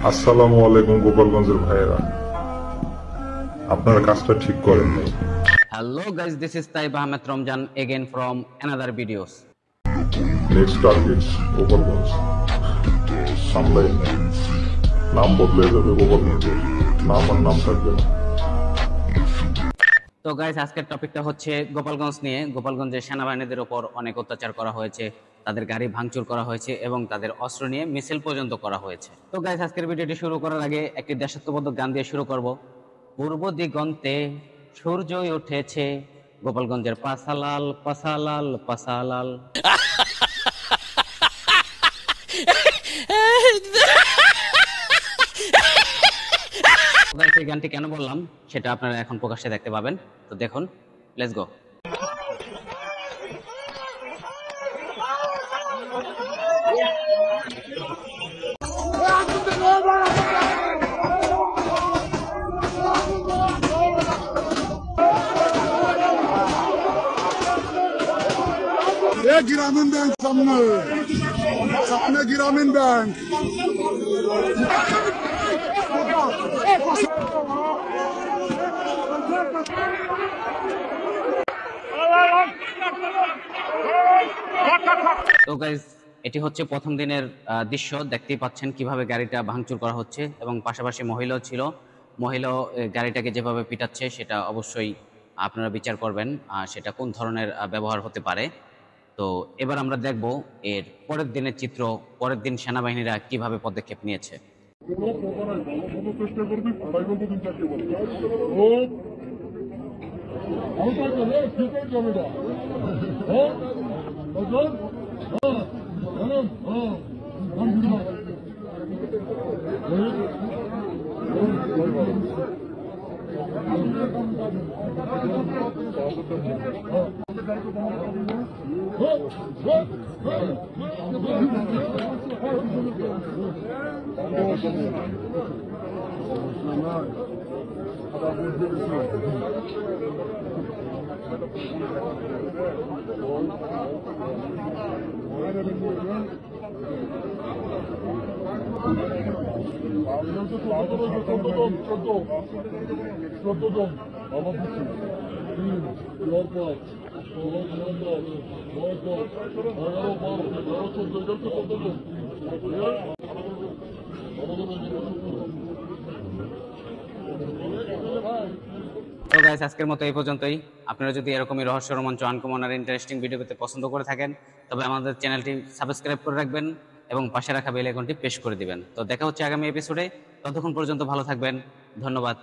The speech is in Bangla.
আসসালামু আলাইকুম গোপালগঞ্জের ভাইয়েরা, আপনারা কাজটা ঠিক করেন নাই। Hello guys, this is Taib Ahmed Ramjan again from another videos. Next target Gopalganj, সামলাই নাই, নাম বদলে যাবে গোপালগঞ্জের, নাম আর নাম থাকবে না। তো গাইস, আজকের টপিকটা হচ্ছে গোপালগঞ্জ নিয়ে। গোপালগঞ্জের সেনাবাহিনীদের উপর অনেক অত্যাচার করা হয়েছে, তাদের গাড়ি ভাঙচুর করা হয়েছে এবং তাদের অস্ত্র নিয়ে মিছিল পর্যন্ত করা হয়েছে। তো গাইস, আজকের ভিডিওটি শুরু করার আগে একটি দেশাত্মবোধক গান দিয়ে শুরু করব। পূর্ব দিগন্তে সূর্যই উঠেছে, গোপালগঞ্জের পাসালাল পাসালাল পাসালাল। এই গানটি কেন বললাম সেটা আপনারা এখন প্রকাশ্যে দেখতে পাবেন। তো দেখুন, লেটস গো। ग्रामीण बैंक सामने सामने ग्रामीण बैंक তো গাইজ, এটি হচ্ছে প্রথম দিনের দৃশ্য। দেখতেই পাচ্ছেন কিভাবে গাড়িটা ভাঙচুর করা হচ্ছে এবং পাশাপাশি মহিলাও ছিল। মহিলাও গাড়িটাকে যেভাবে পিটাচ্ছে সেটা অবশ্যই আপনারা বিচার করবেন সেটা কোন ধরনের ব্যবহার হতে পারে। তো এবার আমরা দেখব এর পরের দিনের চিত্র, পরের দিন সেনাবাহিনীরা কিভাবে পদক্ষেপ নিয়েছে। তো গাইস, আজকের মতো এই পর্যন্তই। আপনারা যদি এরকমই রহস্য, রোমাঞ্চ, আনকমন আর ইন্টারেস্টিং ভিডিও পেতে পছন্দ করে থাকেন, তবে আমাদের চ্যানেলটি সাবস্ক্রাইব করে রাখবেন এবং পাশে রাখা বেল আইকনটি প্রেস করে দিবেন। তো দেখা হচ্ছে আগামী এপিসোডে। ততক্ষণ পর্যন্ত ভালো থাকবেন। ধন্যবাদ।